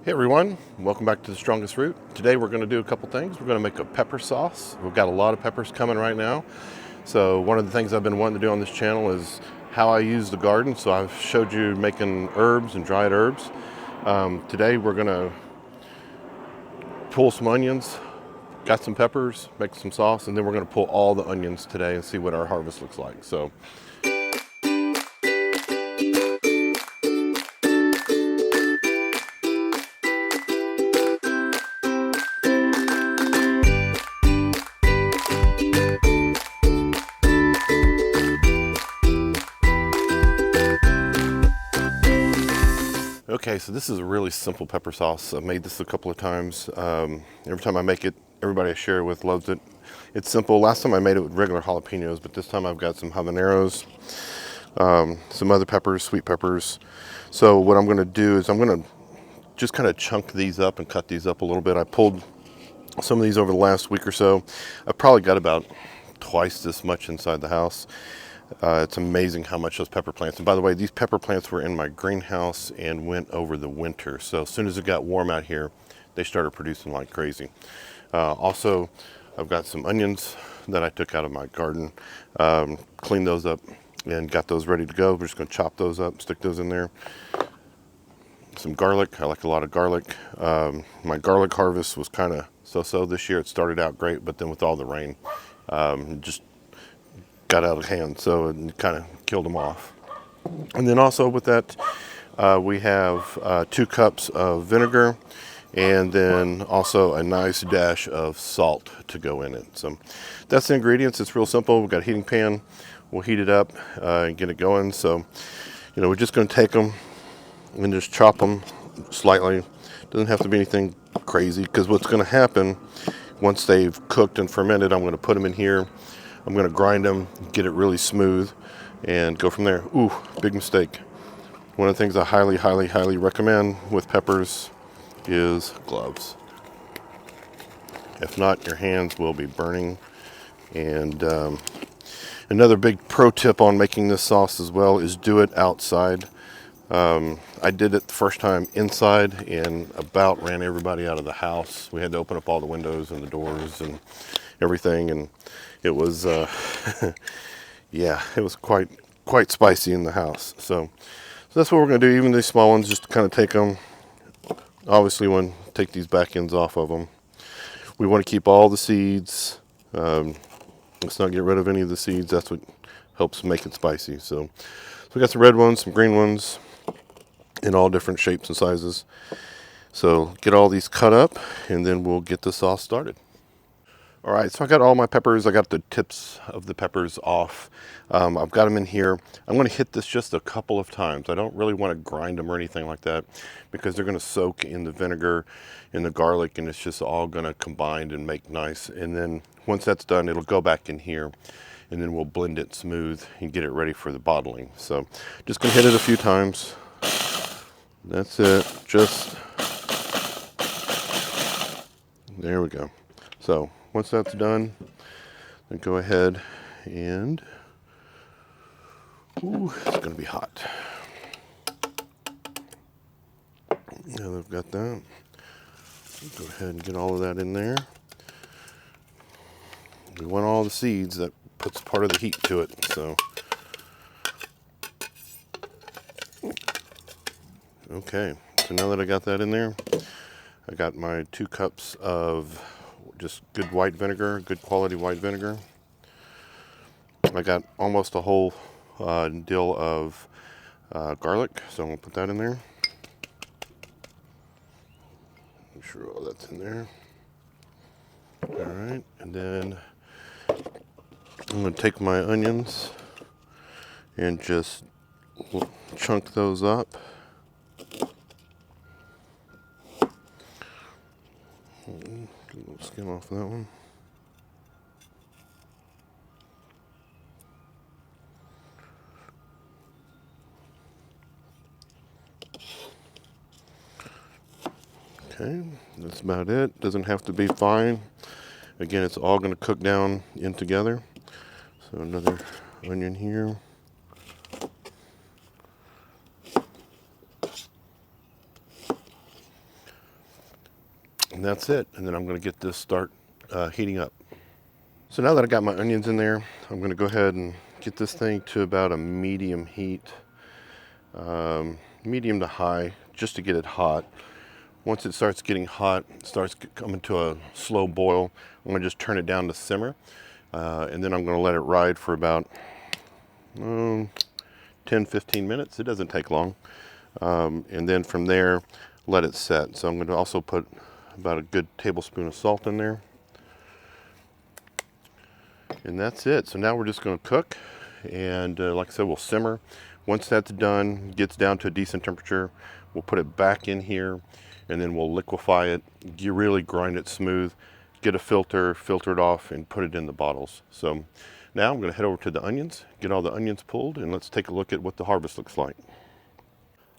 Hey everyone, welcome back to The Strongest Root. Today we're going to do a couple things. We're going to make a pepper sauce. We've got a lot of peppers coming right now. So one of the things I've been wanting to do on this channel is how I use the garden. So I've showed you making herbs and dried herbs. Today we're going to pull some onions, got some peppers, make some sauce, and then we're going to pull all the onions today and see what our harvest looks like. So okay, so this is a really simple pepper sauce. I've made this a couple of times. Every time I make it, everybody I share it with loves it. It's simple. Last time I made it with regular jalapenos, but this time I've got some habaneros, some other peppers, sweet peppers. So what I'm going to do is I'm going to just kind of chunk these up and cut these up a little bit. I pulled some of these over the last week or so. I've probably got about twice this much inside the house. It's amazing how much those pepper plants, and by the way, these pepper plants were in my greenhouse and went over the winter. So as soon as it got warm out here, they started producing like crazy. Also, I've got some onions that I took out of my garden, cleaned those up and got those ready to go. We're just going to chop those up, stick those in there. Some garlic. I like a lot of garlic. My garlic harvest was kind of so-so this year. It started out great, but then with all the rain, just got out of hand, so it kind of killed them off. And then also with that, we have 2 cups of vinegar, and then also a nice dash of salt to go in it. So that's the ingredients. It's real simple. We've got a heating pan. We'll heat it up and get it going. So, we're just going to take them and just chop them slightly. Doesn't have to be anything crazy, because what's going to happen once they've cooked and fermented, I'm going to put them in here. I'm going to grind them, get it really smooth, and go from there. Ooh, big mistake. One of the things I highly, highly, highly recommend with peppers is gloves. If not, your hands will be burning. And another big pro tip on making this sauce as well is do it outside. I did it the first time inside and about ran everybody out of the house. We had to open up all the windows and the doors and everything, and it was yeah, it was quite spicy in the house. So that's what we're going to do. Even these small ones, just kind of take them. Obviously, take these back ends off of them. We want to keep all the seeds. Let's not get rid of any of the seeds. That's what helps make it spicy. So we got some red ones, some green ones, in all different shapes and sizes. So get all these cut up, and then we'll get the sauce started. All right, so I got all my peppers. I got the tips of the peppers off. I've got them in here. I'm going to hit this just a couple of times. I don't really want to grind them or anything like that, because they're going to soak in the vinegar and the garlic, and it's just all going to combine and make nice. And then once that's done, it'll go back in here, and then we'll blend it smooth and get it ready for the bottling. So just going to hit it a few times. That's it. Just there we go. So once that's done, then go ahead and, ooh, it's going to be hot. Now that I've got that, go ahead and get all of that in there. We want all the seeds. That puts part of the heat to it. So, okay. So now that I got that in there, I got my 2 cups of just good white vinegar, good quality white vinegar. I got almost a whole dill of garlic, so I'm going to put that in there. Make sure all that's in there. All right, and then I'm going to take my onions and just chunk those up. Get a little skin off that one. Okay, that's about it. Doesn't have to be fine. Again, it's all going to cook down in together. So another onion here. And that's it. And then I'm going to get this start heating up. So now that I got my onions in there, I'm going to go ahead and get this thing to about a medium heat, medium to high, just to get it hot. Once it starts getting hot, it starts coming to a slow boil, I'm going to just turn it down to simmer. And then I'm going to let it ride for about 10, 15 minutes. It doesn't take long. And then from there, let it set. So I'm going to also put about a good tablespoon of salt in there. And that's it. So now we're just going to cook. And like I said, we'll simmer. Once that's done, gets down to a decent temperature, we'll put it back in here. And then we'll liquefy it. You really grind it smooth. Get a filter, filter it off, and put it in the bottles. So now I'm going to head over to the onions, get all the onions pulled, and let's take a look at what the harvest looks like.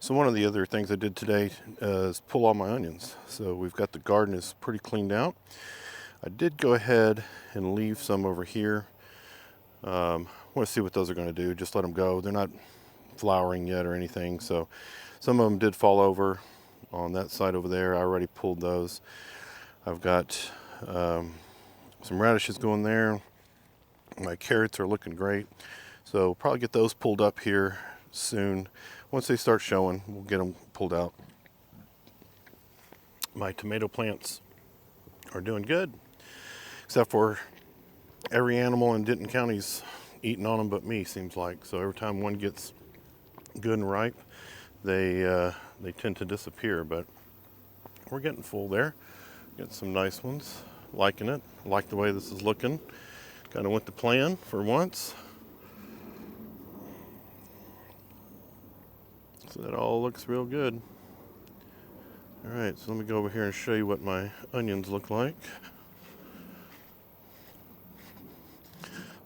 So one of the other things I did today is pull all my onions. So we've got the garden is pretty cleaned out. I did go ahead and leave some over here. I want to see what those are going to do. Just let them go. They're not flowering yet or anything. So some of them did fall over on that side over there. I already pulled those. I've got some radishes going there. My carrots are looking great. So probably get those pulled up here soon. Once they start showing, we'll get them pulled out. My tomato plants are doing good, except for every animal in Denton County's eating on them but me, seems like. So every time one gets good and ripe, they tend to disappear, but we're getting full there. Got some nice ones. Liking it. Like the way this is looking. Kind of went to plan for once. So that all looks real good. Alright, so let me go over here and show you what my onions look like.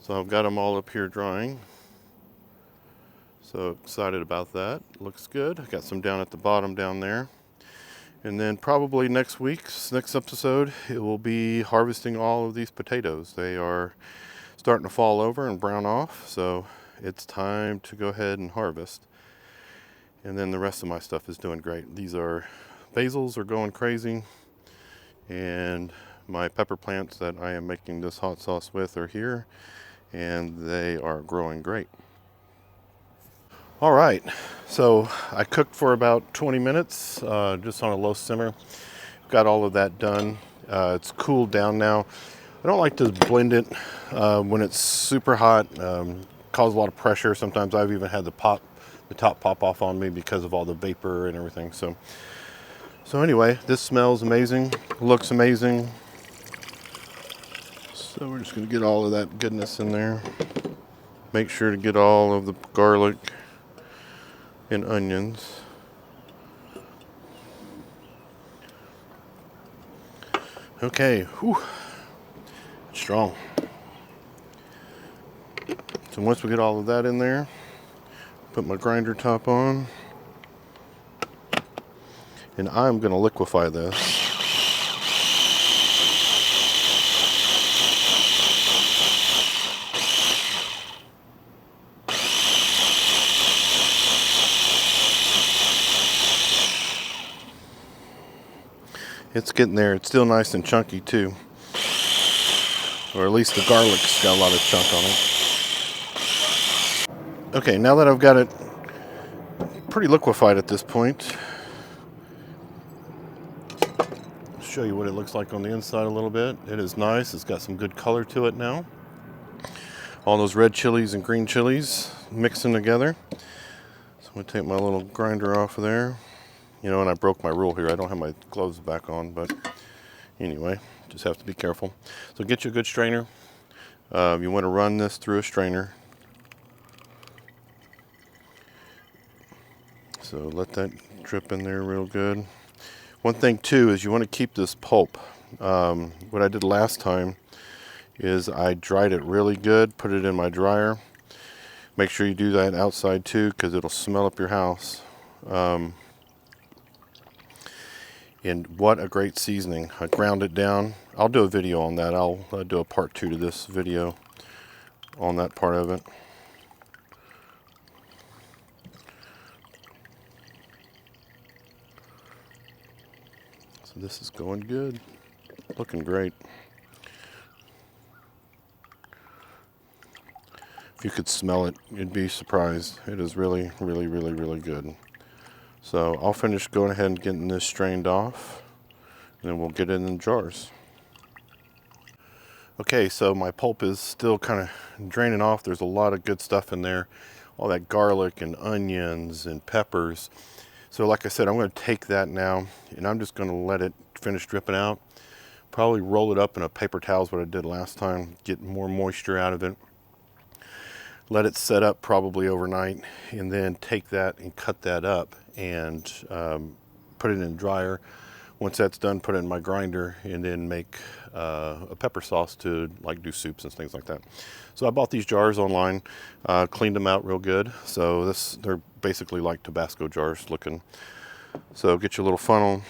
So I've got them all up here drying. So excited about that. Looks good. I got some down at the bottom down there. And then probably next episode, it will be harvesting all of these potatoes. They are starting to fall over and brown off, so it's time to go ahead and harvest. And then the rest of my stuff is doing great. These basils are going crazy, and my pepper plants that I am making this hot sauce with are here, and they are growing great. All right, so I cooked for about 20 minutes, just on a low simmer. Got all of that done. It's cooled down now. I don't like to blend it when it's super hot. Cause a lot of pressure. Sometimes I've even had the top pop off on me because of all the vapor and everything. So anyway, this smells amazing, looks amazing. So we're just gonna get all of that goodness in there. Make sure to get all of the garlic and onions. Okay, whew. Strong. So once we get all of that in there, put my grinder top on, and I'm going to liquefy this. It's getting there. It's still nice and chunky too. Or at least the garlic's got a lot of chunk on it. Okay, now that I've got it pretty liquefied at this point, I'll show you what it looks like on the inside a little bit. It is nice. It's got some good color to it now. All those red chilies and green chilies mixing together. So I'm going to take my little grinder off of there. You know, and I broke my rule here. I don't have my gloves back on, but anyway, just have to be careful. So get you a good strainer. You want to run this through a strainer. So let that drip in there real good. One thing too is you want to keep this pulp. What I did last time is I dried it really good, put it in my dryer. Make sure you do that outside too, because it'll smell up your house. And what a great seasoning. I ground it down. I'll do a video on that. I'll do a part 2 to this video on that part of it. So This is going good. Looking great. If you could smell it, you'd be surprised. It is really, really, really, really good. So I'll finish going ahead and getting this strained off, and then we'll get it in jars. Okay, so my pulp is still kind of draining off. There's a lot of good stuff in there. All that garlic and onions and peppers. So like I said, I'm going to take that now, and I'm just going to let it finish dripping out. Probably roll it up in a paper towel is what I did last time, get more moisture out of it. Let it set up probably overnight, and then take that and cut that up and put it in the dryer. Once that's done, put it in my grinder, and then make a pepper sauce to like do soups and things like that. So I bought these jars online, cleaned them out real good. So they're basically like Tabasco jars looking. So get your little funnel.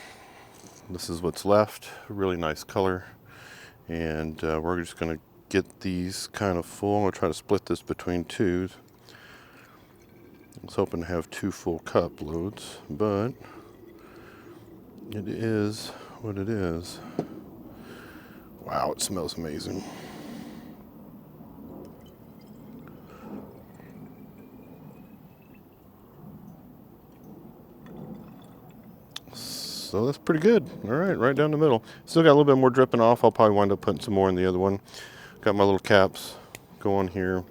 This is what's left. Really nice color. And we're just gonna get these kind of full. I'm gonna try to split this between two. I was hoping to have 2 full cup loads, but it is what it is. Wow, it smells amazing. So that's pretty good. All right down the middle. Still got a little bit more dripping off. I'll probably wind up putting some more in the other one. Got my little caps. Go on here.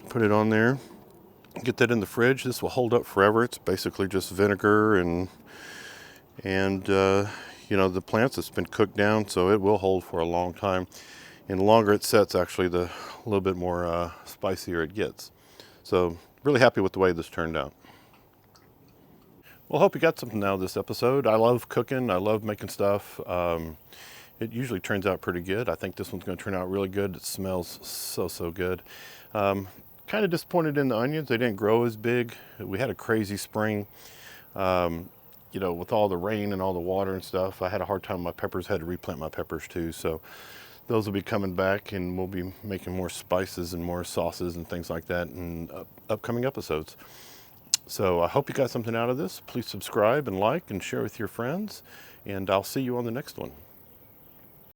Put it on there. Get that in the fridge. This will hold up forever. It's basically just vinegar and you know, the plants that's been cooked down, so it will hold for a long time. And the longer it sets, actually, the little bit more spicier it gets. So really happy with the way this turned out. Well, hope you got something out of this episode. I love cooking. I love making stuff. It usually turns out pretty good. I think this one's going to turn out really good. It smells so good. Kind of disappointed in the onions. They didn't grow as big. We had a crazy spring. You know, with all the rain and all the water and stuff, I had a hard time with my peppers. Had to replant my peppers too. So those will be coming back, and we'll be making more spices and more sauces and things like that in upcoming episodes. So I hope you got something out of this. Please subscribe and like and share with your friends, and I'll see you on the next one.